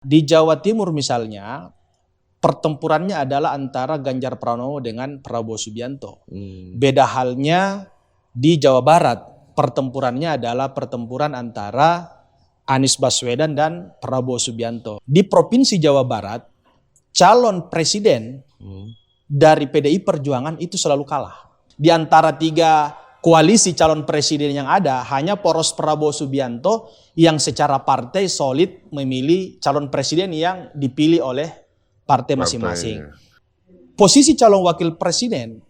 Di Jawa Timur misalnya, pertempurannya adalah antara Ganjar Pranowo dengan Prabowo Subianto. Beda halnya di Jawa Barat, pertempurannya adalah pertempuran antara Anies Baswedan dan Prabowo Subianto. Di Provinsi Jawa Barat, calon presiden dari PDI Perjuangan itu selalu kalah. Di antara 3 koalisi calon presiden yang ada, hanya poros Prabowo Subianto yang secara partai solid memilih calon presiden yang dipilih oleh partai masing-masing. Posisi calon wakil presiden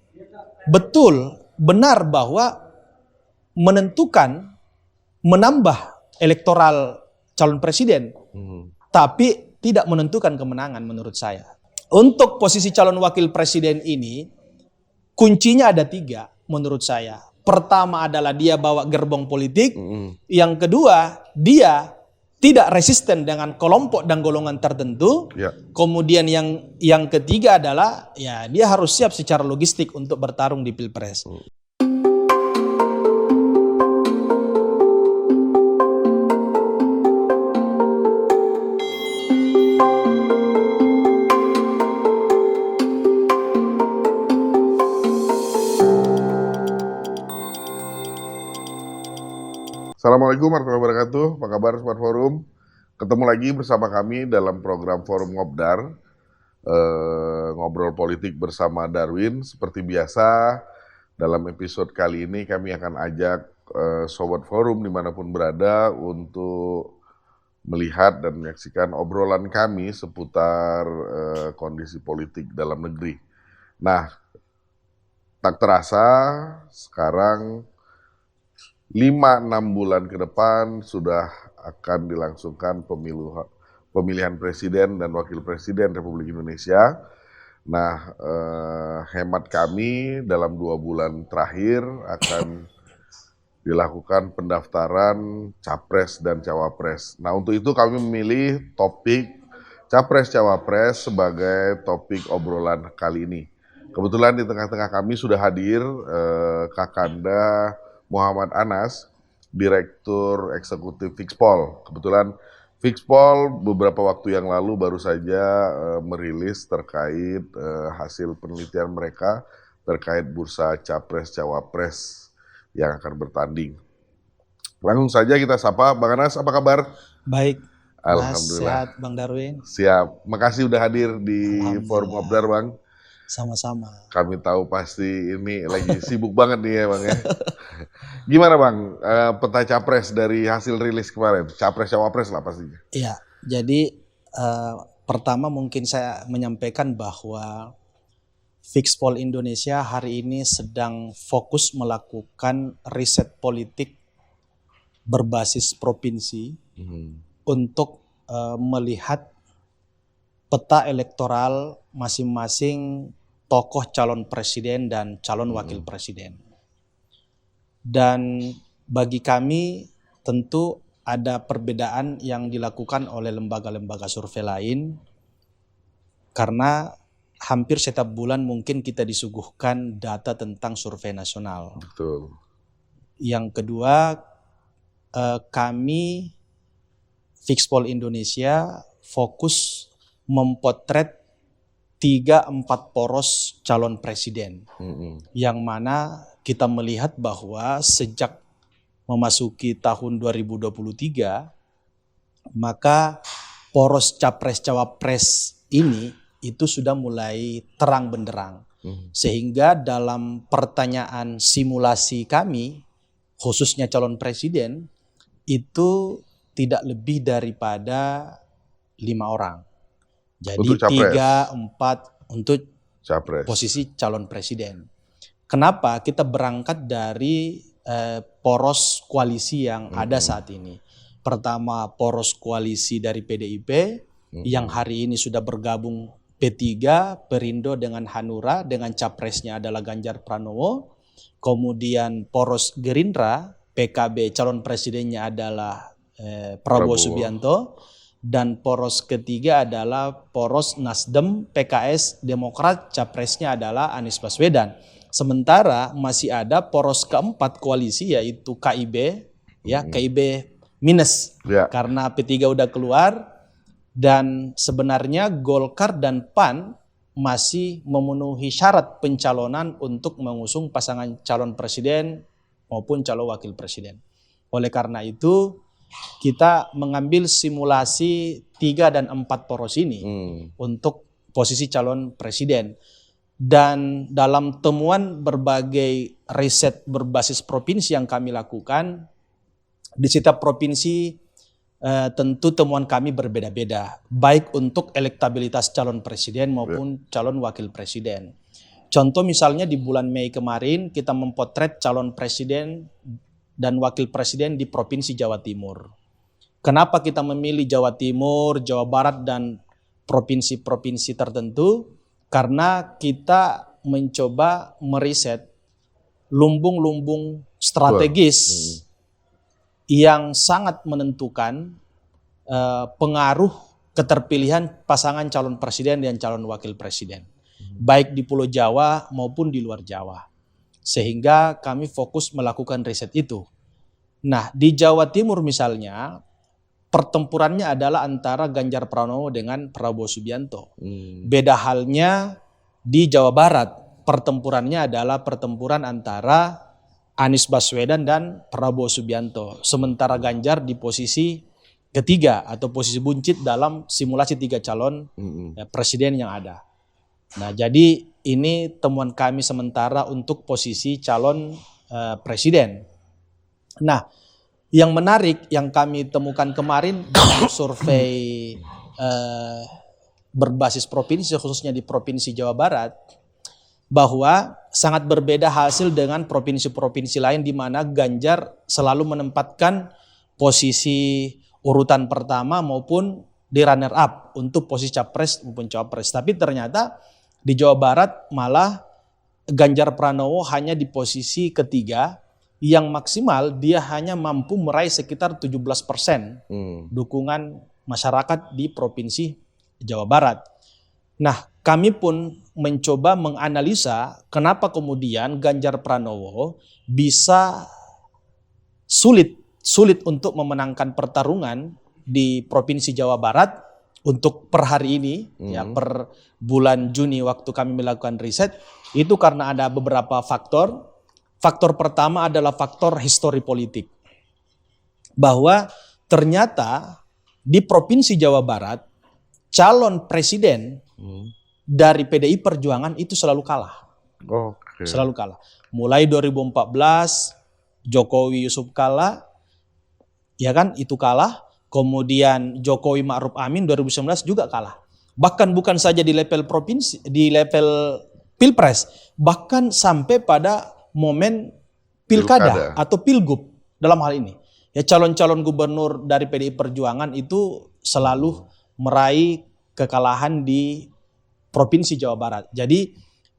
betul benar bahwa menentukan menambah elektoral calon presiden, tapi tidak menentukan kemenangan menurut saya. Untuk posisi calon wakil presiden ini kuncinya ada 3 menurut saya. Pertama adalah dia bawa gerbong politik. Yang kedua, dia tidak resisten dengan kelompok dan golongan tertentu. Kemudian yang ketiga adalah ya dia harus siap secara logistik untuk bertarung di Pilpres. Assalamualaikum warahmatullahi wabarakatuh. Apa kabar Smart Forum? Ketemu lagi bersama kami dalam program Forum Ngobdar, ngobrol politik bersama Darwin. Seperti biasa, dalam episode kali ini kami akan ajak Sobat Forum dimanapun berada untuk melihat dan menyaksikan obrolan kami seputar kondisi politik dalam negeri. Nah, tak terasa sekarang 5-6 bulan ke depan sudah akan dilangsungkan pemilihan presiden dan wakil presiden Republik Indonesia. Nah, hemat kami dalam 2 bulan terakhir akan dilakukan pendaftaran capres dan cawapres. Nah, untuk itu kami memilih topik capres-cawapres sebagai topik obrolan kali ini. Kebetulan di tengah-tengah kami sudah hadir Kakanda Muhammad Anas, Direktur Eksekutif Fixpol. Kebetulan Fixpol beberapa waktu yang lalu baru saja merilis terkait hasil penelitian mereka terkait bursa Capres-Cawapres yang akan bertanding. Langsung saja kita sapa, Bang Anas, apa kabar? Baik, Alhamdulillah. sehat Bang Darwin. Siap, makasih udah hadir di Forum Ngobdar, Bang. Sama-sama. Kami tahu pasti ini lagi sibuk banget nih ya Bang ya. Gimana Bang, peta capres dari hasil rilis kemarin? Capres-cawapres lah pastinya. Iya, jadi pertama mungkin saya menyampaikan bahwa Fixpol Indonesia hari ini sedang fokus melakukan riset politik berbasis provinsi untuk melihat peta elektoral masing-masing tokoh calon presiden dan calon wakil presiden. Dan bagi kami tentu ada perbedaan yang dilakukan oleh lembaga-lembaga survei lain, karena hampir setiap bulan mungkin kita disuguhkan data tentang survei nasional. Betul. Yang kedua, kami Fixpol Indonesia fokus mempotret 3-4 poros calon presiden, yang mana kita melihat bahwa sejak memasuki tahun 2023, maka poros capres-cawapres ini itu sudah mulai terang benderang. Sehingga dalam pertanyaan simulasi kami, khususnya calon presiden, itu tidak lebih daripada 5 orang. Jadi 3-4 untuk capres. Posisi calon presiden. Kenapa? Kita berangkat dari poros koalisi yang ada saat ini. Pertama, poros koalisi dari PDIP yang hari ini sudah bergabung P3, Perindo dengan Hanura, dengan capresnya adalah Ganjar Pranowo. Kemudian poros Gerindra, PKB calon presidennya adalah Prabowo Subianto. Dan poros ketiga adalah poros Nasdem, PKS, Demokrat, capresnya adalah Anies Baswedan. Sementara masih ada poros keempat koalisi yaitu KIB, ya KIB minus, karena P3 udah keluar, Dan sebenarnya Golkar dan PAN masih memenuhi syarat pencalonan untuk mengusung pasangan calon presiden maupun calon wakil presiden. Oleh karena itu, kita mengambil simulasi 3 dan 4 poros ini untuk posisi calon presiden. Dan dalam temuan berbagai riset berbasis provinsi yang kami lakukan, di setiap provinsi tentu temuan kami berbeda-beda, baik untuk elektabilitas calon presiden maupun calon wakil presiden. Contoh misalnya di bulan Mei kemarin kita memotret calon presiden dan wakil presiden di Provinsi Jawa Timur. Kenapa kita memilih Jawa Timur, Jawa Barat, dan provinsi-provinsi tertentu? Karena kita mencoba meriset lumbung-lumbung strategis yang sangat menentukan pengaruh keterpilihan pasangan calon presiden dan calon wakil presiden, baik di Pulau Jawa maupun di luar Jawa. Sehingga kami fokus melakukan riset itu. Nah, di Jawa Timur misalnya, pertempurannya adalah antara Ganjar Pranowo dengan Prabowo Subianto. Beda halnya di Jawa Barat, pertempurannya adalah pertempuran antara Anies Baswedan dan Prabowo Subianto. Sementara Ganjar di posisi ketiga atau posisi buncit dalam simulasi 3 calon presiden yang ada. Nah, jadi ini temuan kami sementara untuk posisi calon presiden. Nah, yang menarik yang kami temukan kemarin dalam survei berbasis provinsi, khususnya di Provinsi Jawa Barat, bahwa sangat berbeda hasil dengan provinsi-provinsi lain di mana Ganjar selalu menempatkan posisi urutan pertama maupun di runner up untuk posisi capres maupun cawapres. Tapi ternyata di Jawa Barat malah Ganjar Pranowo hanya di posisi ketiga, yang maksimal dia hanya mampu meraih sekitar 17% dukungan masyarakat di Provinsi Jawa Barat. Nah, kami pun mencoba menganalisa kenapa kemudian Ganjar Pranowo bisa sulit untuk memenangkan pertarungan di Provinsi Jawa Barat untuk per hari ini, ya per bulan Juni waktu kami melakukan riset, itu karena ada beberapa faktor. Faktor pertama adalah faktor histori politik. Bahwa ternyata di Provinsi Jawa Barat, calon presiden dari PDI Perjuangan itu selalu kalah. Selalu kalah. Mulai 2014 Jokowi Yusuf kalah, ya kan, itu kalah. Kemudian Jokowi Ma'ruf Amin 2019 juga kalah. Bahkan bukan saja di level provinsi, di level pilpres, bahkan sampai pada momen pilkada atau pilgub dalam hal ini. Ya, calon-calon gubernur dari PDI Perjuangan itu selalu meraih kekalahan di Provinsi Jawa Barat. Jadi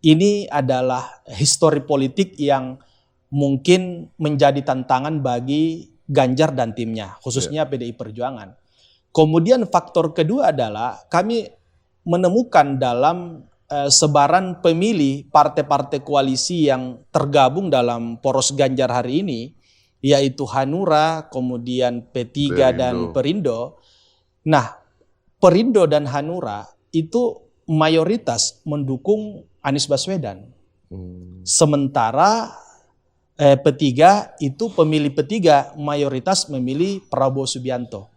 ini adalah histori politik yang mungkin menjadi tantangan bagi Ganjar dan timnya, khususnya PDI Perjuangan. Kemudian faktor kedua adalah kami menemukan dalam sebaran pemilih partai-partai koalisi yang tergabung dalam poros Ganjar hari ini, yaitu Hanura, kemudian P3 dan Perindo. Nah, Perindo dan Hanura itu mayoritas mendukung Anies Baswedan. Sementara P3 itu pemilih P3 mayoritas memilih Prabowo Subianto.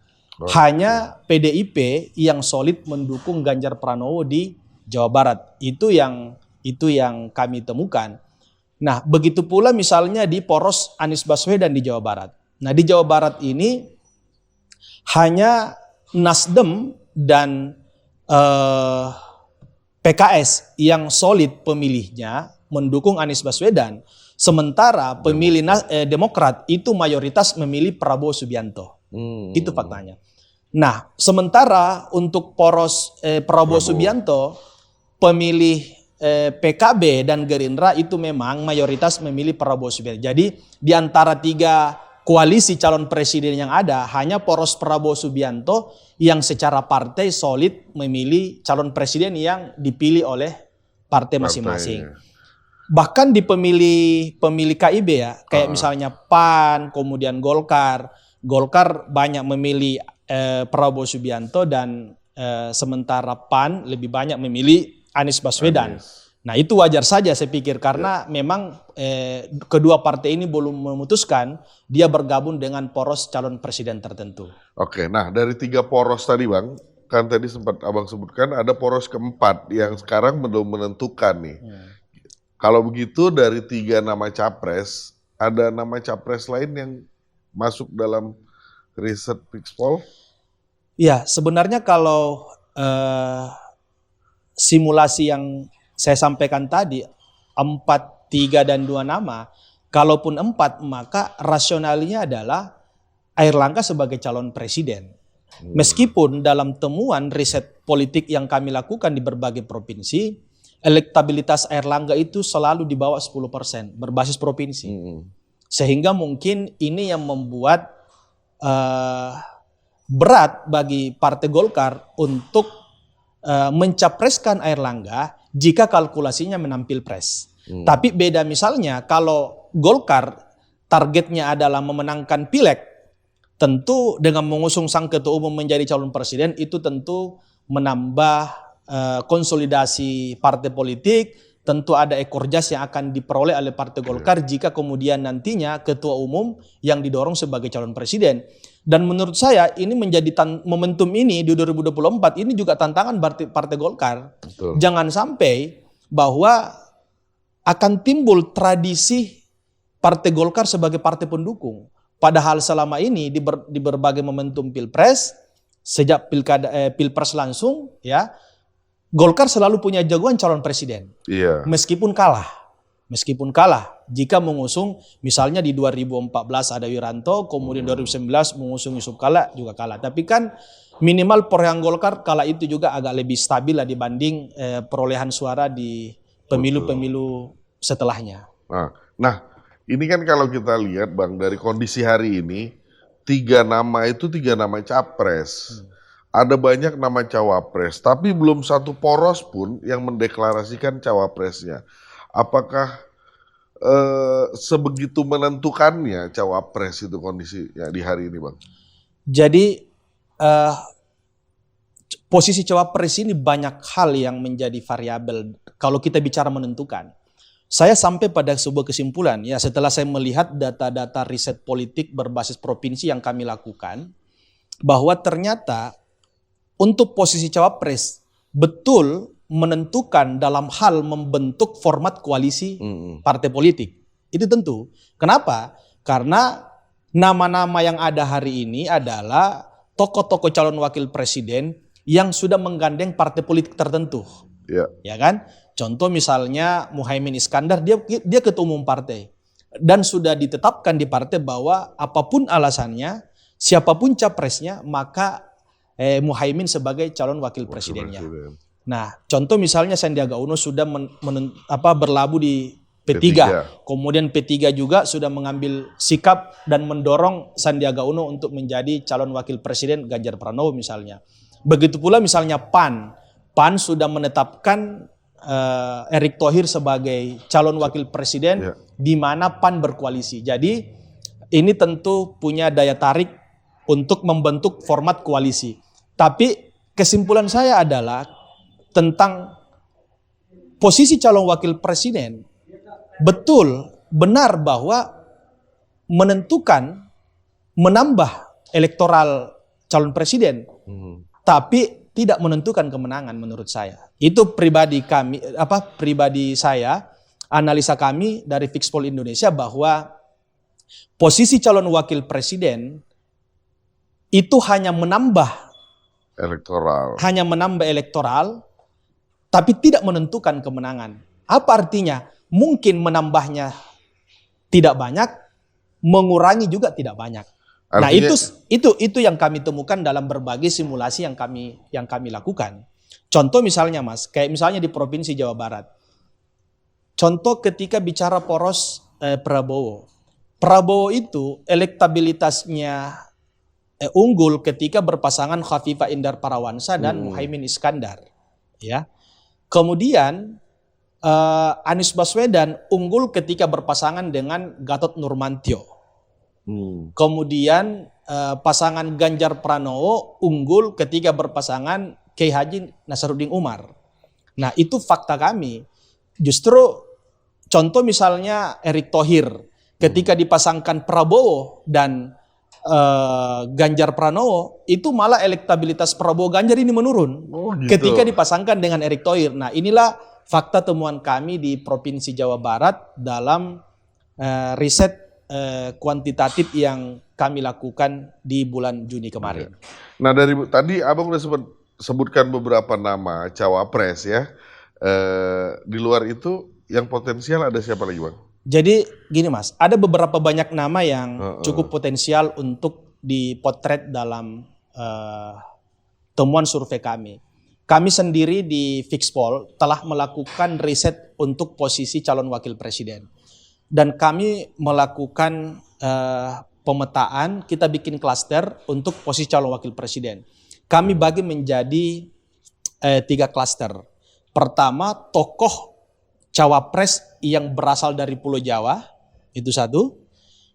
Hanya PDIP yang solid mendukung Ganjar Pranowo di Jawa Barat. Itu yang kami temukan. Nah, begitu pula misalnya di poros Anies Baswedan di Jawa Barat. Nah, di Jawa Barat ini hanya Nasdem dan PKS yang solid pemilihnya mendukung Anies Baswedan. Sementara pemilih Demokrat itu mayoritas memilih Prabowo Subianto. Itu faktanya. Nah, sementara untuk poros Prabowo Subianto, pemilih PKB dan Gerindra itu memang mayoritas memilih Prabowo Subianto. Jadi di antara 3 koalisi calon presiden yang ada, hanya poros Prabowo Subianto yang secara partai solid memilih calon presiden yang dipilih oleh partai masing-masing. Bahkan di pemilih KIB ya, kayak misalnya PAN, kemudian Golkar banyak memilih Prabowo Subianto dan sementara PAN lebih banyak memilih Anies Baswedan. Nah itu wajar saja saya pikir karena memang kedua partai ini belum memutuskan dia bergabung dengan poros calon presiden tertentu. Oke, nah dari 3 poros tadi Bang, kan tadi sempat Abang sebutkan ada poros keempat yang sekarang belum menentukan nih. Kalau begitu dari 3 nama capres, ada nama capres lain yang masuk dalam riset Fixpol? Ya sebenarnya kalau simulasi yang saya sampaikan tadi 4, 3 dan 2 nama, kalaupun 4 maka rasionalnya adalah Airlangga sebagai calon presiden. Meskipun dalam temuan riset politik yang kami lakukan di berbagai provinsi, elektabilitas Airlangga itu selalu di bawah 10% berbasis provinsi. Sehingga mungkin ini yang membuat berat bagi Partai Golkar untuk mencapreskan Airlangga jika kalkulasinya menang Pilpres. Tapi beda misalnya kalau Golkar targetnya adalah memenangkan Pileg, tentu dengan mengusung sang ketua umum menjadi calon presiden itu tentu menambah konsolidasi partai politik, tentu ada ekor jas yang akan diperoleh oleh Partai Golkar jika kemudian nantinya ketua umum yang didorong sebagai calon presiden. Dan menurut saya ini menjadi momentum ini di 2024 ini juga tantangan Partai Golkar. Betul. Jangan sampai bahwa akan timbul tradisi Partai Golkar sebagai partai pendukung. Padahal selama ini di berbagai momentum Pilpres, sejak Pilpres langsung ya, Golkar selalu punya jagoan calon presiden. Iya. Meskipun kalah jika mengusung misalnya di 2014 ada Wiranto, kemudian 2019 mengusung Yusuf Kala juga kalah. Tapi kan minimal perolehan Golkar kala itu juga agak lebih stabil lah dibanding perolehan suara di pemilu-pemilu setelahnya. Nah, ini kan kalau kita lihat Bang dari kondisi hari ini 3 nama itu 3 nama capres. Ada banyak nama cawapres, tapi belum satu poros pun yang mendeklarasikan cawapresnya. Apakah sebegitu menentukannya cawapres itu kondisinya di hari ini Bang? Jadi posisi cawapres ini banyak hal yang menjadi variabel kalau kita bicara menentukan. Saya sampai pada sebuah kesimpulan ya setelah saya melihat data-data riset politik berbasis provinsi yang kami lakukan bahwa ternyata untuk posisi cawapres betul menentukan dalam hal membentuk format koalisi partai politik. Itu tentu. Kenapa? Karena nama-nama yang ada hari ini adalah tokoh-tokoh calon wakil presiden yang sudah menggandeng partai politik tertentu. Ya kan? Contoh misalnya Muhaimin Iskandar, dia ketua umum partai. Dan sudah ditetapkan di partai bahwa apapun alasannya, siapapun capresnya, maka Muhaimin sebagai calon wakil presidennya. Nah, contoh misalnya Sandiaga Uno sudah berlabuh di P3. Kemudian P3 juga sudah mengambil sikap dan mendorong Sandiaga Uno untuk menjadi calon wakil presiden Ganjar Pranowo misalnya. Begitu pula misalnya PAN. PAN sudah menetapkan Erick Thohir sebagai calon wakil presiden di mana PAN berkoalisi. Jadi ini tentu punya daya tarik untuk membentuk format koalisi. Tapi kesimpulan saya adalah tentang posisi calon wakil presiden, betul benar bahwa menambah elektoral calon presiden, tapi tidak menentukan kemenangan menurut saya. Itu pribadi saya, analisa kami dari Fixpol Indonesia bahwa posisi calon wakil presiden itu hanya menambah elektoral, tapi tidak menentukan kemenangan. Apa artinya? Mungkin menambahnya tidak banyak, mengurangi juga tidak banyak. Artinya, itu yang kami temukan dalam berbagai simulasi yang kami lakukan. Contoh misalnya Mas, kayak misalnya di Provinsi Jawa Barat. Contoh ketika bicara poros Prabowo. Prabowo itu elektabilitasnya unggul ketika berpasangan Khafifah Indar Parawansa dan Muhaimin Iskandar. Ya. Kemudian Anies Baswedan unggul ketika berpasangan dengan Gatot Nurmantio. Kemudian pasangan Ganjar Pranowo unggul ketika berpasangan Kiai Haji Nasaruddin Umar. Nah itu fakta kami. Justru contoh misalnya Erick Thohir ketika dipasangkan Prabowo dan Ganjar Pranowo, itu malah elektabilitas Prabowo Ganjar ini menurun ketika dipasangkan dengan Erick Thohir. Nah inilah fakta temuan kami di Provinsi Jawa Barat dalam riset kuantitatif yang kami lakukan di bulan Juni kemarin. Nah dari tadi Abang udah sebutkan beberapa nama cawapres ya. Di luar itu yang potensial ada siapa lagi Bang? Jadi gini Mas, ada beberapa banyak nama yang cukup potensial untuk dipotret dalam temuan survei kami. Kami sendiri di Fixpol telah melakukan riset untuk posisi calon wakil presiden. Dan kami melakukan pemetaan, kita bikin klaster untuk posisi calon wakil presiden. Kami bagi menjadi 3 klaster. Pertama, tokoh cawapres yang berasal dari Pulau Jawa, itu satu.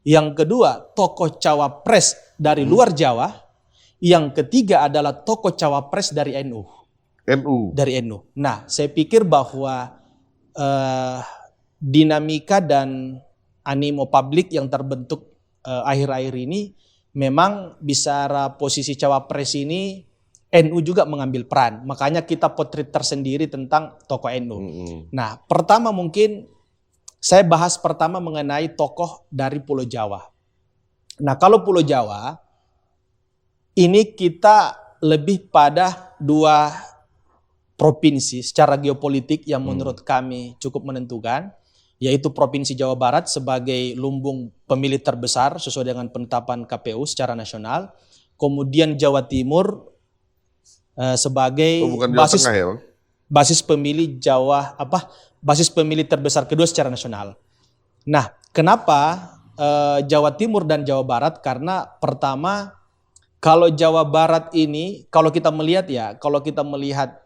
Yang kedua, tokoh cawapres dari luar Jawa. Yang ketiga adalah tokoh cawapres dari NU. Dari NU. Nah, saya pikir bahwa dinamika dan animo publik yang terbentuk akhir-akhir ini memang bicara posisi cawapres ini NU juga mengambil peran. Makanya kita potret tersendiri tentang tokoh NU. Nah, pertama mungkin saya bahas pertama mengenai tokoh dari Pulau Jawa. Nah, kalau Pulau Jawa ini kita lebih pada 2 provinsi secara geopolitik yang menurut kami cukup menentukan, yaitu Provinsi Jawa Barat sebagai lumbung pemilih terbesar sesuai dengan penetapan KPU secara nasional, kemudian Jawa Timur sebagai basis pemilih basis pemilih terbesar kedua secara nasional. Nah, kenapa Jawa Timur dan Jawa Barat? Karena pertama, kalau Jawa Barat ini, kalau kita melihat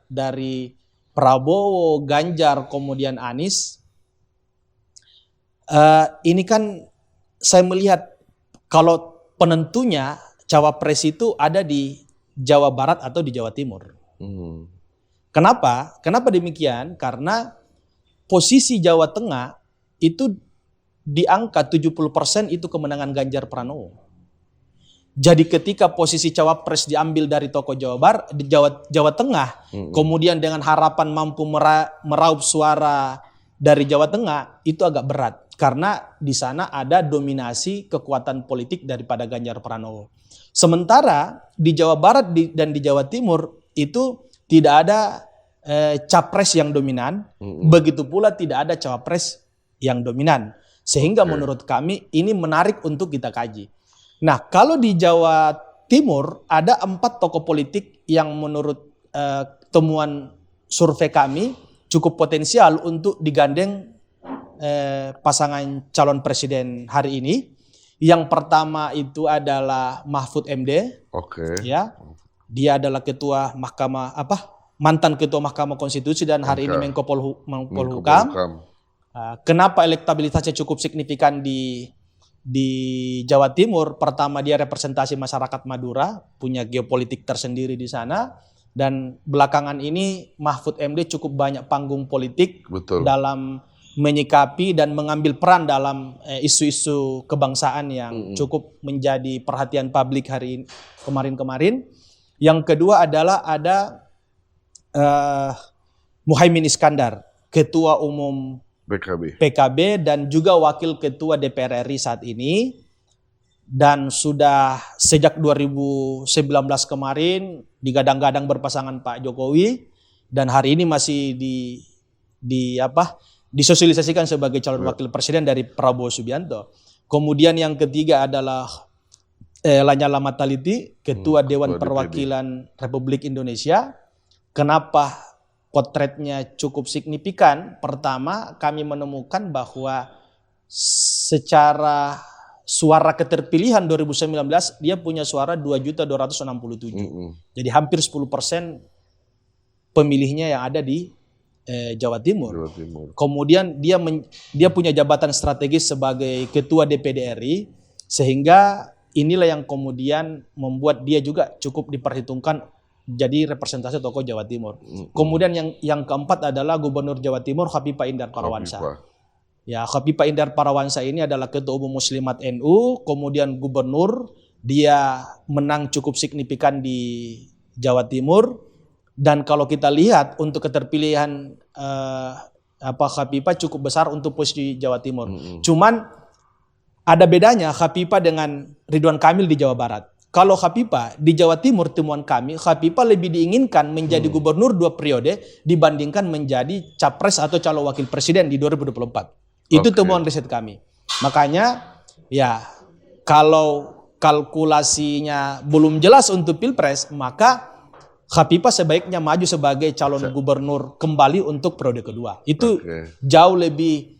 dari Prabowo, Ganjar, kemudian Anies, ini kan saya melihat kalau penentunya cawapres itu ada di Jawa Barat atau di Jawa Timur. Kenapa? Kenapa demikian? Karena posisi Jawa Tengah itu di angka 70% itu kemenangan Ganjar Pranowo. Jadi ketika posisi cawapres diambil dari tokoh Jawa Tengah, kemudian dengan harapan mampu meraup suara dari Jawa Tengah, itu agak berat. Karena di sana ada dominasi kekuatan politik daripada Ganjar Pranowo. Sementara di Jawa Barat dan di Jawa Timur itu tidak ada capres yang dominan, begitu pula tidak ada cawapres yang dominan. Sehingga menurut kami ini menarik untuk kita kaji. Nah, kalau di Jawa Timur ada 4 tokoh politik yang menurut temuan survei kami cukup potensial untuk digandeng pasangan calon presiden hari ini. Yang pertama itu adalah Mahfud MD. Ya. Dia adalah mantan ketua Mahkamah Konstitusi dan hari ini Menko Polhukam. Kenapa elektabilitasnya cukup signifikan di Jawa Timur? Pertama, dia representasi masyarakat Madura, punya geopolitik tersendiri di sana. Dan belakangan ini Mahfud MD cukup banyak panggung politik dalam menyikapi dan mengambil peran dalam isu-isu kebangsaan yang cukup menjadi perhatian publik kemarin-kemarin. Yang kedua adalah ada Muhaimin Iskandar, Ketua Umum PKB dan juga Wakil Ketua DPR RI saat ini. Dan sudah sejak 2019 kemarin digadang-gadang berpasangan Pak Jokowi, dan hari ini masih disosialisasikan sebagai calon wakil presiden dari Prabowo Subianto. Kemudian yang ketiga adalah Lanyala Mataliti, Ketua Dewan Perwakilan Republik Indonesia. Kenapa potretnya cukup signifikan? Pertama, kami menemukan bahwa secara suara keterpilihan 2019 dia punya suara 2.267. Jadi hampir 10% pemilihnya yang ada di Jawa Timur. Kemudian dia punya jabatan strategis sebagai Ketua DPD RI, sehingga inilah yang kemudian membuat dia juga cukup diperhitungkan jadi representasi tokoh Jawa Timur. Kemudian yang keempat adalah Gubernur Jawa Timur Khofifah Indar Parawansa. Ya, Khofifah Indar Parawansa ini adalah Ketua Umum Muslimat NU, kemudian gubernur, dia menang cukup signifikan di Jawa Timur. Dan kalau kita lihat untuk keterpilihan Khofifah cukup besar untuk posisi Jawa Timur. Cuman ada bedanya Khofifah dengan Ridwan Kamil di Jawa Barat. Kalau Khofifah di Jawa Timur, temuan kami, Khofifah lebih diinginkan menjadi gubernur 2 periode dibandingkan menjadi capres atau calon wakil presiden di 2024. Itu temuan riset kami. Makanya ya kalau kalkulasinya belum jelas untuk Pilpres, maka Khofifah sebaiknya maju sebagai calon gubernur kembali untuk periode kedua. Itu jauh lebih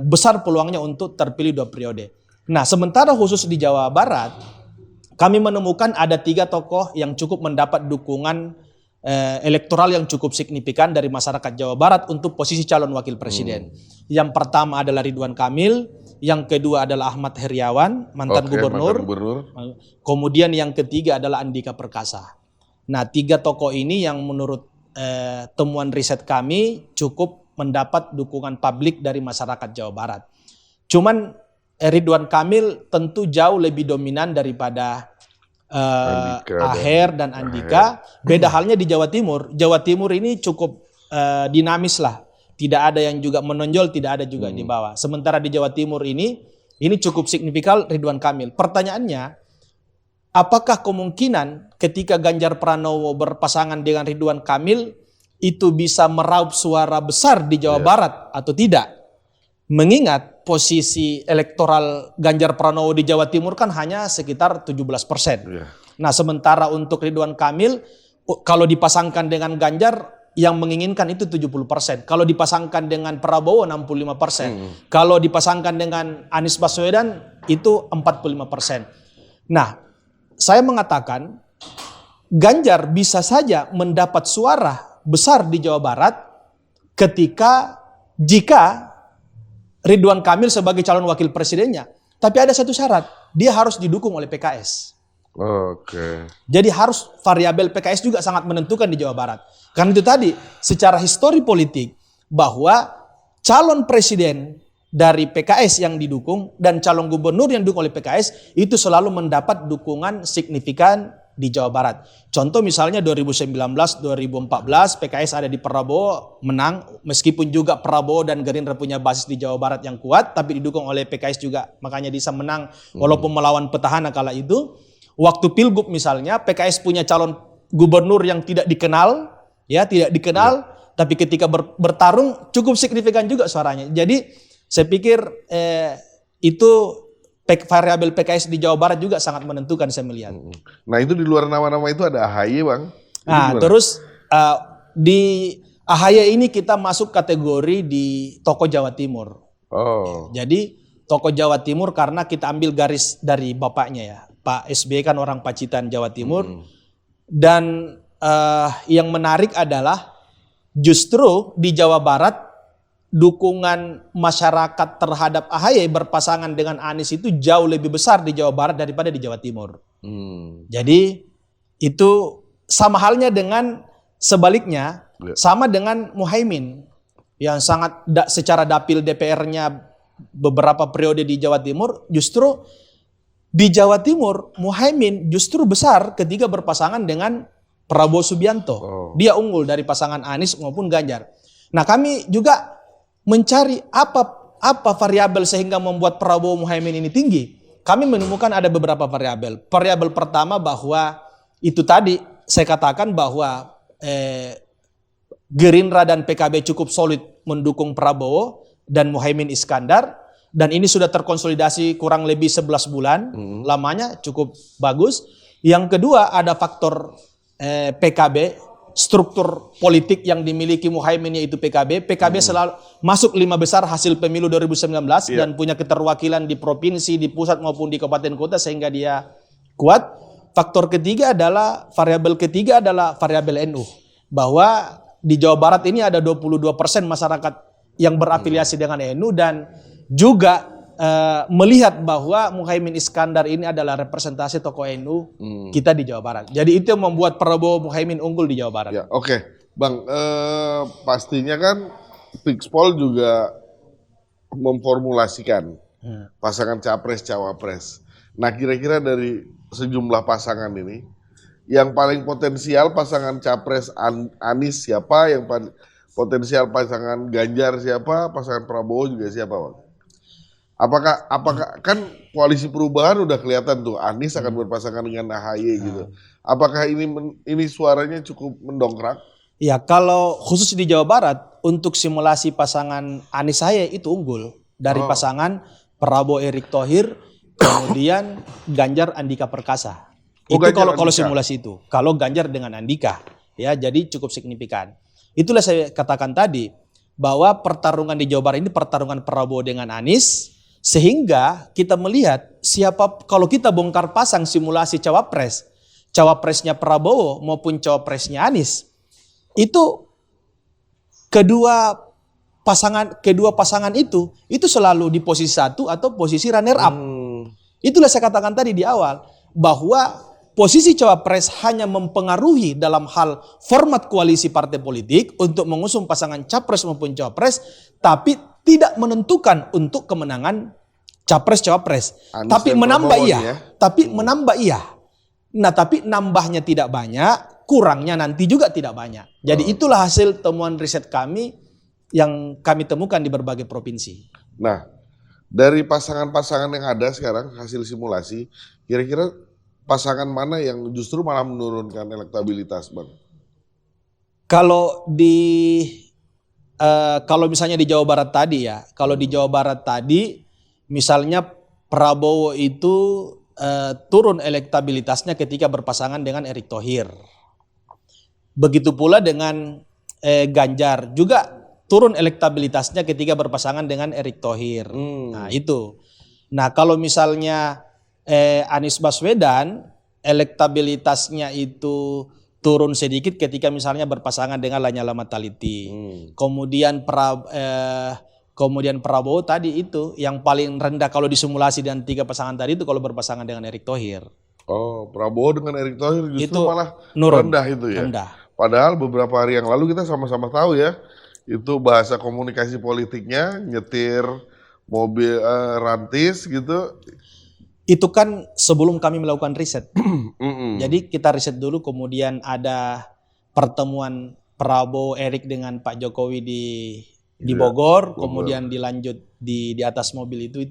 besar peluangnya untuk terpilih 2 periode. Nah, sementara khusus di Jawa Barat, kami menemukan ada 3 tokoh yang cukup mendapat dukungan elektoral yang cukup signifikan dari masyarakat Jawa Barat untuk posisi calon wakil presiden. Yang pertama adalah Ridwan Kamil, yang kedua adalah Ahmad Heriawan, mantan gubernur. Kemudian yang ketiga adalah Andika Perkasa. Nah, 3 tokoh ini yang menurut temuan riset kami cukup mendapat dukungan publik dari masyarakat Jawa Barat. Cuman Ridwan Kamil tentu jauh lebih dominan daripada Aher dan Andika. Beda halnya di Jawa Timur. Jawa Timur ini cukup dinamis lah. Tidak ada yang juga menonjol, tidak ada juga di bawah. Sementara di Jawa Timur ini cukup signifikan Ridwan Kamil. Pertanyaannya, apakah kemungkinan ketika Ganjar Pranowo berpasangan dengan Ridwan Kamil itu bisa meraup suara besar di Jawa Barat atau tidak? Mengingat posisi elektoral Ganjar Pranowo di Jawa Timur kan hanya sekitar 17%. Nah, sementara untuk Ridwan Kamil kalau dipasangkan dengan Ganjar yang menginginkan itu 70%. Kalau dipasangkan dengan Prabowo 65%. Kalau dipasangkan dengan Anies Baswedan itu 45%. Nah, saya mengatakan Ganjar bisa saja mendapat suara besar di Jawa Barat jika Ridwan Kamil sebagai calon wakil presidennya. Tapi ada satu syarat, dia harus didukung oleh PKS. Jadi harus variabel PKS juga sangat menentukan di Jawa Barat. Karena itu tadi, secara histori politik, bahwa calon presiden dari PKS yang didukung dan calon gubernur yang didukung oleh PKS itu selalu mendapat dukungan signifikan di Jawa Barat. Contoh misalnya 2019, 2014 PKS ada di Prabowo menang, meskipun juga Prabowo dan Gerindra punya basis di Jawa Barat yang kuat, tapi didukung oleh PKS juga, makanya bisa menang walaupun melawan petahana kala itu. Waktu Pilgub misalnya PKS punya calon gubernur yang tidak dikenal, tapi ketika bertarung cukup signifikan juga suaranya. Jadi saya pikir itu variabel PKS di Jawa Barat juga sangat menentukan saya melihat. Nah, itu di luar nama-nama itu ada AHY, Bang. Nah, terus di AHY ini kita masuk kategori di tokoh Jawa Timur. Jadi tokoh Jawa Timur karena kita ambil garis dari bapaknya ya. Pak SBY kan orang Pacitan Jawa Timur. Dan yang menarik adalah justru di Jawa Barat dukungan masyarakat terhadap AHY berpasangan dengan Anies itu jauh lebih besar di Jawa Barat daripada di Jawa Timur. Jadi itu sama halnya dengan sebaliknya, sama dengan Muhaimin yang sangat secara dapil DPR-nya beberapa periode di Jawa Timur, justru di Jawa Timur Muhaimin justru besar ketika berpasangan dengan Prabowo Subianto. Dia unggul dari pasangan Anies maupun Ganjar. Nah, kami juga mencari apa variabel sehingga membuat Prabowo Muhaimin ini tinggi. Kami menemukan ada beberapa variabel. Variabel pertama bahwa itu tadi saya katakan bahwa Gerindra dan PKB cukup solid mendukung Prabowo dan Muhaimin Iskandar. Dan ini sudah terkonsolidasi kurang lebih 11 bulan. Lamanya cukup bagus. Yang kedua ada faktor PKB. Struktur politik yang dimiliki Muhaimin yaitu PKB. PKB selalu masuk 5 besar hasil pemilu 2019 dan punya keterwakilan di provinsi, di pusat maupun di kabupaten kota sehingga dia kuat. Faktor ketiga adalah variabel NU. Bahwa di Jawa Barat ini ada 22% masyarakat yang berafiliasi dengan NU dan juga melihat bahwa Muhaimin Iskandar ini adalah representasi tokoh NU kita di Jawa Barat. Jadi itu yang membuat Prabowo Muhaimin unggul di Jawa Barat. Ya, oke. Bang, pastinya kan Fixpol juga memformulasikan pasangan capres-cawapres. Nah, kira-kira dari sejumlah pasangan ini, yang paling potensial pasangan capres Anies siapa, yang potensial pasangan Ganjar siapa, pasangan Prabowo juga siapa, Bang? Apakah kan koalisi perubahan udah kelihatan tuh Anies akan berpasangan dengan AHY gitu. Apakah ini suaranya cukup mendongkrak? Ya, kalau khusus di Jawa Barat untuk simulasi pasangan Anies AHY itu unggul dari pasangan Prabowo Erick Thohir, kemudian Ganjar Andika Perkasa. Itu kalau simulasi itu. Kalau Ganjar dengan Andika, ya jadi cukup signifikan. Itulah saya katakan tadi bahwa pertarungan di Jawa Barat ini pertarungan Prabowo dengan Anies. Sehingga kita melihat kalau kita bongkar pasang simulasi cawapresnya Prabowo maupun cawapresnya Anies, itu kedua pasangan itu selalu di posisi 1 atau posisi runner up. Itulah saya katakan tadi di awal bahwa posisi cawapres hanya mempengaruhi dalam hal format koalisi partai politik untuk mengusung pasangan capres maupun cawapres, tapi tidak menentukan untuk kemenangan capres-cawapres. Tapi menambah iya. Nah, tapi nambahnya tidak banyak, kurangnya nanti juga tidak banyak. Jadi itulah hasil temuan riset kami yang kami temukan di berbagai provinsi. Nah, dari pasangan-pasangan yang ada sekarang hasil simulasi, kira-kira pasangan mana yang justru malah menurunkan elektabilitas, Bang? Kalau misalnya di Jawa Barat tadi ya, misalnya Prabowo itu turun elektabilitasnya ketika berpasangan dengan Erick Thohir. Begitu pula dengan Ganjar juga turun elektabilitasnya ketika berpasangan dengan Erick Thohir. Nah itu. Nah kalau misalnya Anies Baswedan elektabilitasnya itu turun sedikit ketika misalnya berpasangan dengan Lanyala Mataliti. Kemudian Prabowo tadi itu yang paling rendah kalau disimulasi dengan 3 pasangan tadi itu kalau berpasangan dengan Erick Thohir. Oh, Prabowo dengan Erick Thohir justru itu malah nurun, rendah itu ya. Rendah. Padahal beberapa hari yang lalu kita sama-sama tahu ya, itu bahasa komunikasi politiknya nyetir mobil rantis gitu. Itu kan sebelum kami melakukan riset. Jadi kita riset dulu, kemudian ada pertemuan Prabowo Erick dengan Pak Jokowi di Bogor, kemudian dilanjut di atas mobil itu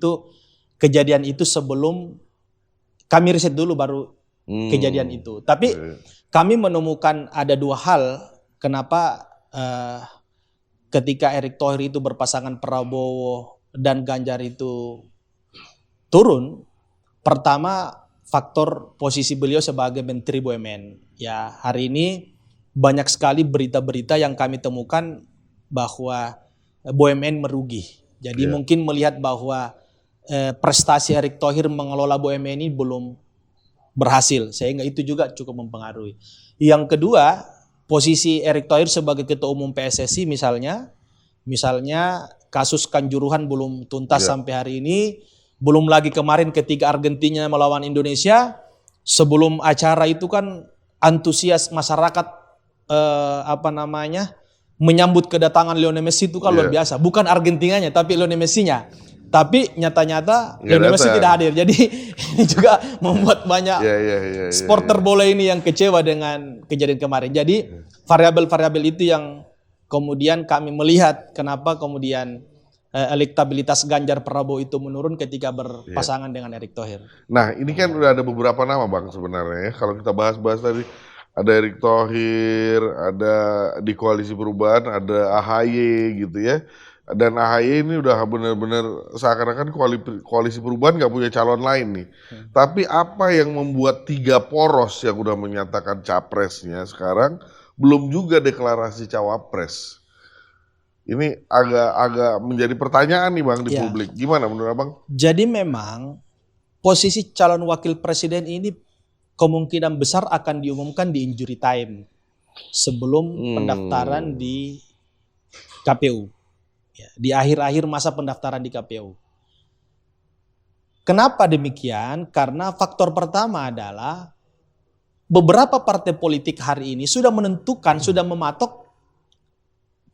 kejadian itu sebelum kami riset dulu baru kejadian itu. Tapi kami menemukan ada 2 hal kenapa ketika Erick Thohir itu berpasangan Prabowo dan Ganjar itu turun. Pertama, faktor posisi beliau sebagai Menteri BUMN. Ya, hari ini banyak sekali berita-berita yang kami temukan bahwa BUMN merugi. Jadi mungkin melihat bahwa prestasi Erick Thohir mengelola BUMN ini belum berhasil, sehingga itu juga cukup mempengaruhi. Yang kedua, posisi Erick Thohir sebagai Ketua Umum PSSI misalnya kasus Kanjuruhan belum tuntas sampai hari ini. Belum lagi kemarin ketika Argentina melawan Indonesia, sebelum acara itu kan antusias masyarakat menyambut kedatangan Lionel Messi itu kan luar biasa. Bukan Argentinanya tapi Lionel Messi-nya. Tapi nyata-nyata Lionel Messi tidak hadir. Jadi ini juga membuat banyak supporter bola ini yang kecewa dengan kejadian kemarin. Jadi variabel-variabel itu yang kemudian kami melihat kenapa kemudian elektabilitas Ganjar Prabowo itu menurun ketika berpasangan dengan Erick Thohir. Nah, ini kan udah ada beberapa nama, Bang, sebenarnya ya. Kalau kita bahas-bahas tadi, ada Erick Thohir, ada di Koalisi Perubahan, ada AHY gitu ya. Dan AHY ini udah benar-benar seakan-akan Koalisi Perubahan nggak punya calon lain nih. Tapi apa yang membuat 3 poros yang udah menyatakan capresnya sekarang belum juga deklarasi cawapres? Ini agak menjadi pertanyaan nih, Bang, di publik. Gimana menurut Abang? Jadi memang posisi calon wakil presiden ini kemungkinan besar akan diumumkan di injury time sebelum pendaftaran di KPU. Ya, di akhir-akhir masa pendaftaran di KPU. Kenapa demikian? Karena faktor pertama adalah beberapa partai politik hari ini sudah menentukan, sudah mematok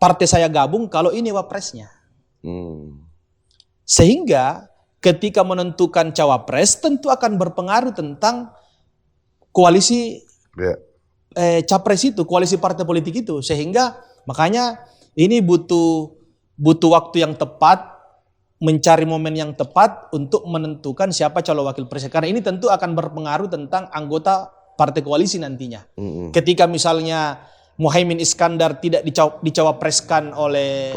partai saya gabung kalau ini wapresnya. Sehingga ketika menentukan cawapres tentu akan berpengaruh tentang koalisi capres itu, koalisi partai politik itu. Sehingga makanya ini butuh waktu yang tepat, mencari momen yang tepat untuk menentukan siapa calon wakil presiden. Karena ini tentu akan berpengaruh tentang anggota partai koalisi nantinya. Ketika misalnya Muhaimin Iskandar tidak dicawapreskan oleh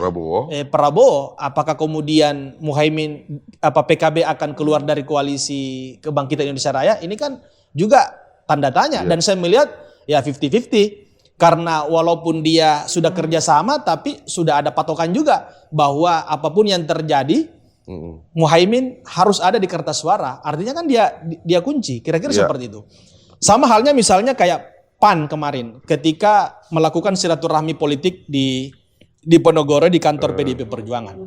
Prabowo, apakah kemudian PKB akan keluar dari koalisi Kebangkitan Indonesia Raya? Ini kan juga tanda tanya. Dan saya melihat ya 50-50. Karena walaupun dia sudah kerjasama, tapi sudah ada patokan juga bahwa apapun yang terjadi, Muhaimin harus ada di kertas suara. Artinya kan dia kunci, kira-kira seperti itu. Sama halnya misalnya kayak PAN kemarin, ketika melakukan silaturahmi politik di Ponorogo di kantor PDIP Perjuangan.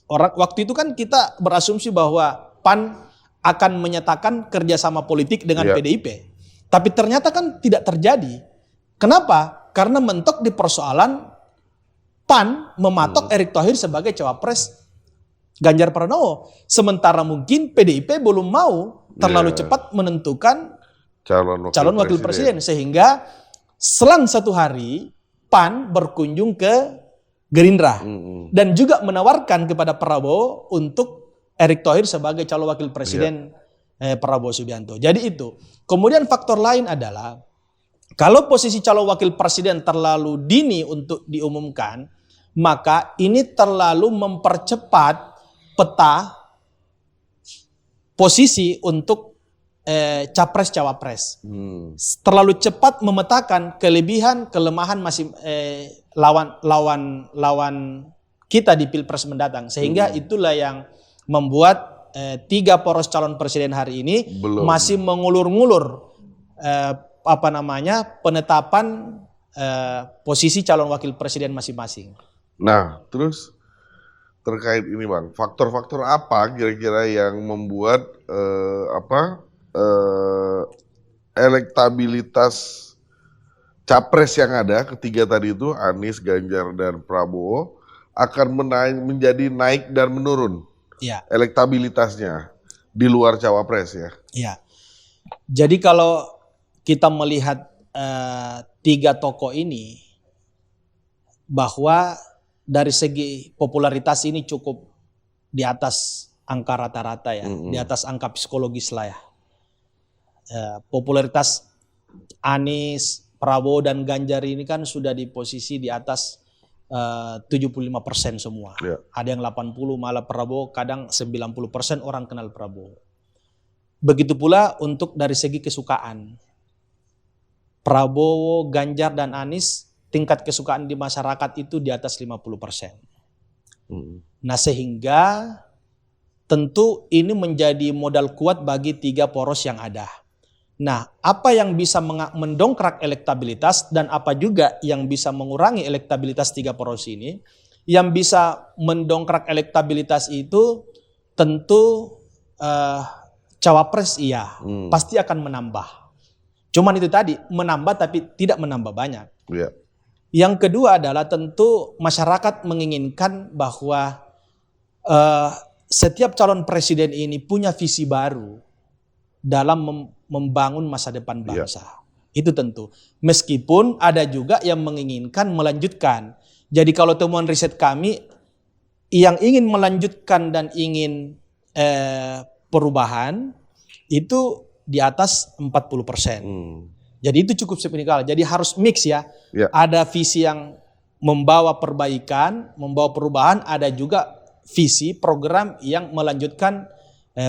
Waktu itu kan kita berasumsi bahwa PAN akan menyatakan kerjasama politik dengan PDIP. Tapi ternyata kan tidak terjadi. Kenapa? Karena mentok di persoalan PAN mematok Erick Thohir sebagai cawapres Ganjar Pranowo. Sementara mungkin PDIP belum mau terlalu cepat menentukan calon wakil presiden. Sehingga selang 1 hari PAN berkunjung ke Gerindra. Dan juga menawarkan kepada Prabowo untuk Erick Thohir sebagai calon wakil presiden Prabowo Subianto. Jadi itu. Kemudian faktor lain adalah kalau posisi calon wakil presiden terlalu dini untuk diumumkan, maka ini terlalu mempercepat peta posisi untuk capres-cawapres. Terlalu cepat memetakan kelebihan, kelemahan masih lawan kita di Pilpres mendatang. Sehingga itulah yang membuat 3 poros calon presiden hari ini masih mengulur-ngulur penetapan posisi calon wakil presiden masing-masing. Nah, terus terkait ini Bang, faktor-faktor apa kira-kira yang membuat elektabilitas capres yang ada ketiga tadi itu Anies, Ganjar dan Prabowo akan menjadi naik dan menurun elektabilitasnya di luar cawapres ya? Iya. Jadi kalau kita melihat 3 tokoh ini, bahwa dari segi popularitas ini cukup di atas angka rata-rata ya, di atas angka psikologis lah ya. Popularitas Anies, Prabowo dan Ganjar ini kan sudah di posisi di atas 75% semua. Ada yang 80, malah Prabowo kadang 90% orang kenal Prabowo. Begitu pula untuk dari segi kesukaan. Prabowo, Ganjar, dan Anies tingkat kesukaan di masyarakat itu di atas 50%. Nah sehingga tentu ini menjadi modal kuat bagi 3 poros yang ada. Nah apa yang bisa mendongkrak elektabilitas dan apa juga yang bisa mengurangi elektabilitas 3 poros ini? Yang bisa mendongkrak elektabilitas itu tentu cawapres pasti akan menambah. Cuman itu tadi, menambah tapi tidak menambah banyak. Yang kedua adalah tentu masyarakat menginginkan bahwa setiap calon presiden ini punya visi baru dalam membangun masa depan bangsa. Itu tentu. Meskipun ada juga yang menginginkan melanjutkan. Jadi kalau temuan riset kami, yang ingin melanjutkan dan ingin perubahan itu di atas 40%. Jadi itu cukup signifikan. Jadi harus mix ya. Ada visi yang membawa perbaikan, membawa perubahan, ada juga visi program yang melanjutkan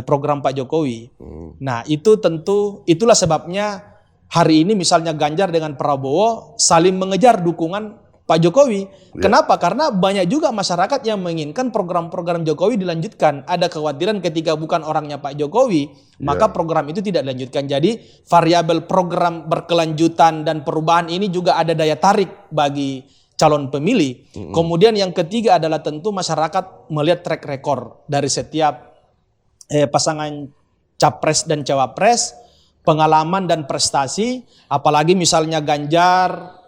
program Pak Jokowi. Nah, itu tentu itulah sebabnya hari ini misalnya Ganjar dengan Prabowo saling mengejar dukungan Pak Jokowi. Kenapa? Karena banyak juga masyarakat yang menginginkan program-program Jokowi dilanjutkan. Ada kekhawatiran ketika bukan orangnya Pak Jokowi, maka program itu tidak dilanjutkan. Jadi variabel program berkelanjutan dan perubahan ini juga ada daya tarik bagi calon pemilih. Kemudian yang ketiga adalah tentu masyarakat melihat track record dari setiap pasangan capres dan cawapres, pengalaman dan prestasi, apalagi misalnya Ganjar,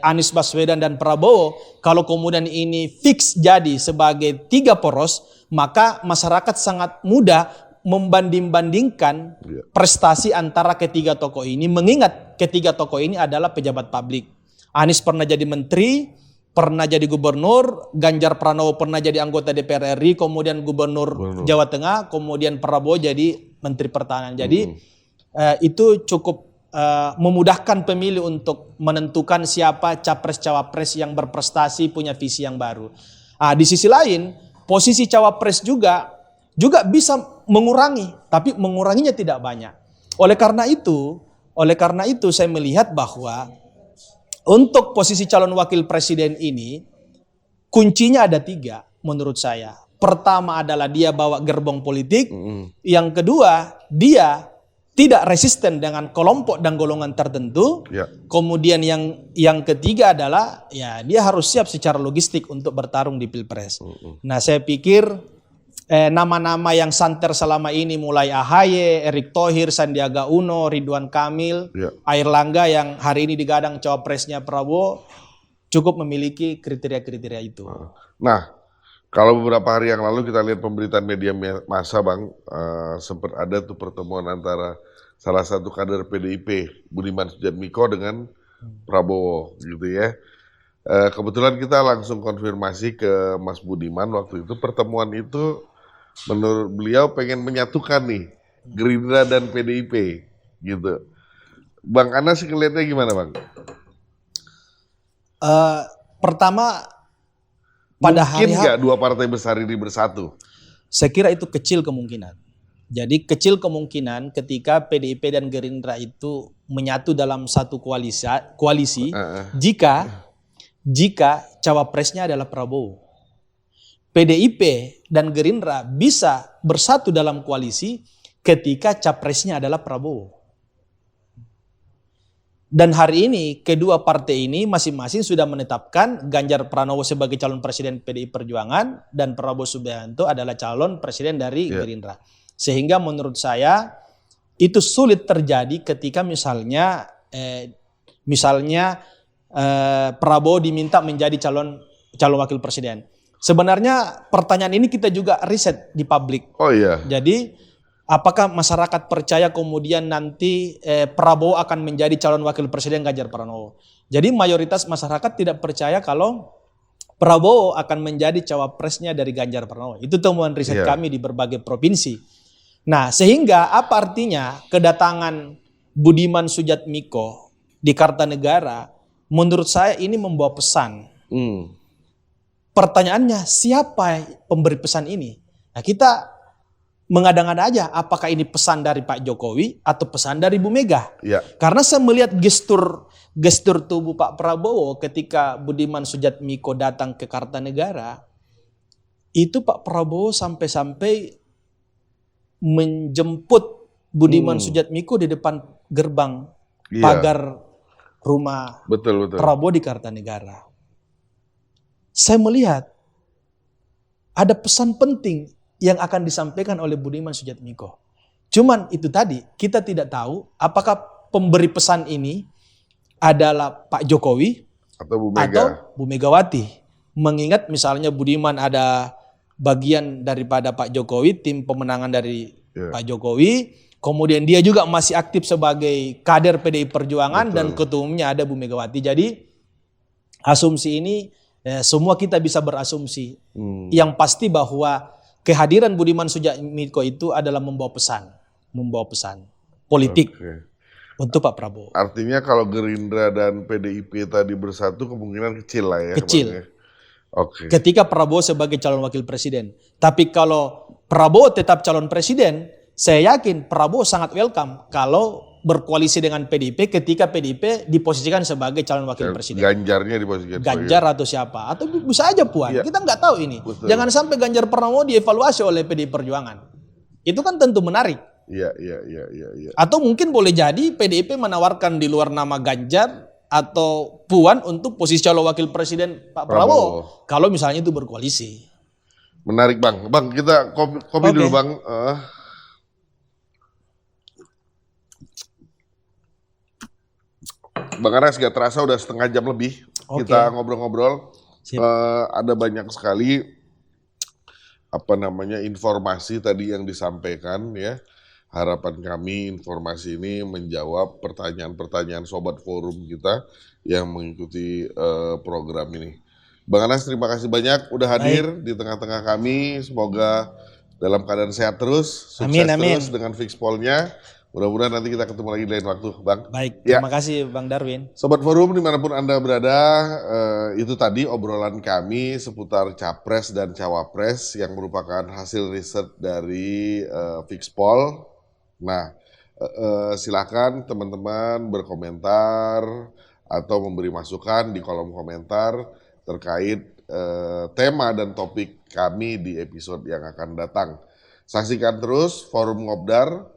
Anies Baswedan dan Prabowo, kalau kemudian ini fix jadi sebagai 3 poros, maka masyarakat sangat mudah membanding-bandingkan prestasi antara ketiga tokoh ini, mengingat ketiga tokoh ini adalah pejabat publik. Anies pernah jadi menteri, pernah jadi gubernur, Ganjar Pranowo pernah jadi anggota DPR RI, kemudian gubernur Jawa Tengah, kemudian Prabowo jadi menteri pertahanan. Jadi itu cukup memudahkan pemilih untuk menentukan siapa capres-cawapres yang berprestasi, punya visi yang baru. Di sisi lain, posisi cawapres juga bisa mengurangi, tapi menguranginya tidak banyak. Oleh karena itu saya melihat bahwa untuk posisi calon wakil presiden ini kuncinya ada 3 menurut saya. Pertama adalah dia bawa gerbong politik. Yang kedua, dia tidak resisten dengan kelompok dan golongan tertentu. Kemudian yang ketiga adalah ya dia harus siap secara logistik untuk bertarung di Pilpres. Nah, saya pikir nama-nama yang santer selama ini mulai AHY, Erick Thohir, Sandiaga Uno, Ridwan Kamil, Airlangga yang hari ini digadang cawapresnya Prabowo cukup memiliki kriteria-kriteria itu. Nah, kalau beberapa hari yang lalu kita lihat pemberitaan media massa, Bang, sempat ada tuh pertemuan antara salah satu kader PDIP, Budiman Sujatmiko dengan Prabowo gitu ya. Kebetulan kita langsung konfirmasi ke Mas Budiman waktu itu, pertemuan itu menurut beliau pengen menyatukan nih Gerindra dan PDIP gitu. Bang Anas sih ngeliatnya gimana, Bang? Pertama, pada mungkin nggak 2 partai besar ini bersatu? Saya kira itu kecil kemungkinan. Jadi kecil kemungkinan ketika PDIP dan Gerindra itu menyatu dalam satu koalisi jika cawapresnya adalah Prabowo. PDIP dan Gerindra bisa bersatu dalam koalisi ketika capresnya adalah Prabowo. Dan hari ini kedua partai ini masing-masing sudah menetapkan Ganjar Pranowo sebagai calon presiden PDI Perjuangan dan Prabowo Subianto adalah calon presiden dari Gerindra. Sehingga menurut saya itu sulit terjadi ketika misalnya Prabowo diminta menjadi calon wakil presiden. Sebenarnya pertanyaan ini kita juga riset di publik. Oh iya. Jadi apakah masyarakat percaya kemudian nanti Prabowo akan menjadi calon wakil presiden Ganjar Pranowo? Jadi mayoritas masyarakat tidak percaya kalau Prabowo akan menjadi cawapresnya dari Ganjar Pranowo. Itu temuan riset kami di berbagai provinsi. Nah, sehingga apa artinya kedatangan Budiman Sujatmiko di Kartanegara? Menurut saya ini membawa pesan. Pertanyaannya, siapa pemberi pesan ini? Nah, kita mengada-ngada aja apakah ini pesan dari Pak Jokowi atau pesan dari Bu Mega. Karena saya melihat gestur tubuh Pak Prabowo ketika Budiman Sujatmiko datang ke Kartanegara, itu Pak Prabowo sampai-sampai menjemput Budiman Sujatmiko di depan gerbang pagar rumah Prabowo di Kartanegara. Saya melihat ada pesan penting yang akan disampaikan oleh Budiman Sujatmiko. Cuman itu tadi, kita tidak tahu apakah pemberi pesan ini adalah Pak Jokowi atau Bu Megawati. Mengingat misalnya Budiman ada bagian daripada Pak Jokowi, tim pemenangan dari Pak Jokowi, kemudian dia juga masih aktif sebagai kader PDI Perjuangan dan ketua umumnya ada Bu Megawati. Jadi asumsi ini semua kita bisa berasumsi. Yang pasti bahwa kehadiran Budiman Sujatmiko itu adalah membawa pesan politik untuk Pak Prabowo. Artinya kalau Gerindra dan PDIP tadi bersatu kemungkinan kecil lah ya. Kecil. Ketika Prabowo sebagai calon wakil presiden. Tapi kalau Prabowo tetap calon presiden, saya yakin Prabowo sangat welcome kalau berkoalisi dengan PDIP ketika PDIP diposisikan sebagai calon wakil presiden. Ganjarnya diposisikan. Ganjar atau siapa. Atau bisa aja Puan. Kita nggak tahu ini. Jangan sampai Ganjar Pranowo dievaluasi oleh PDI Perjuangan. Itu kan tentu menarik. Iya. Atau mungkin boleh jadi PDIP menawarkan di luar nama Ganjar atau Puan untuk posisi calon wakil presiden Pak Prabowo. Kalau misalnya itu berkoalisi. Menarik Bang. Bang, kita kopi dulu Bang. Bang Anas, gak terasa udah setengah jam lebih kita ngobrol-ngobrol. Ada banyak sekali informasi tadi yang disampaikan ya. Harapan kami informasi ini menjawab pertanyaan-pertanyaan sobat forum kita yang mengikuti program ini. Bang Anas, terima kasih banyak udah hadir di tengah-tengah kami. Semoga dalam keadaan sehat terus, sukses terus dengan Fixpol-nya. Mudah-mudahan nanti kita ketemu lagi di lain waktu, Bang. Baik, terima kasih Bang Darwin. Sobat Forum dimanapun Anda berada, itu tadi obrolan kami seputar Capres dan Cawapres yang merupakan hasil riset dari Fixpol. Nah, silakan teman-teman berkomentar atau memberi masukan di kolom komentar terkait tema dan topik kami di episode yang akan datang. Saksikan terus Forum Ngobdar,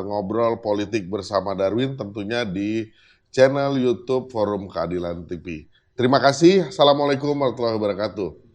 ngobrol politik bersama Darwin tentunya di channel YouTube Forum Keadilan TV. Terima kasih. Assalamualaikum warahmatullahi wabarakatuh.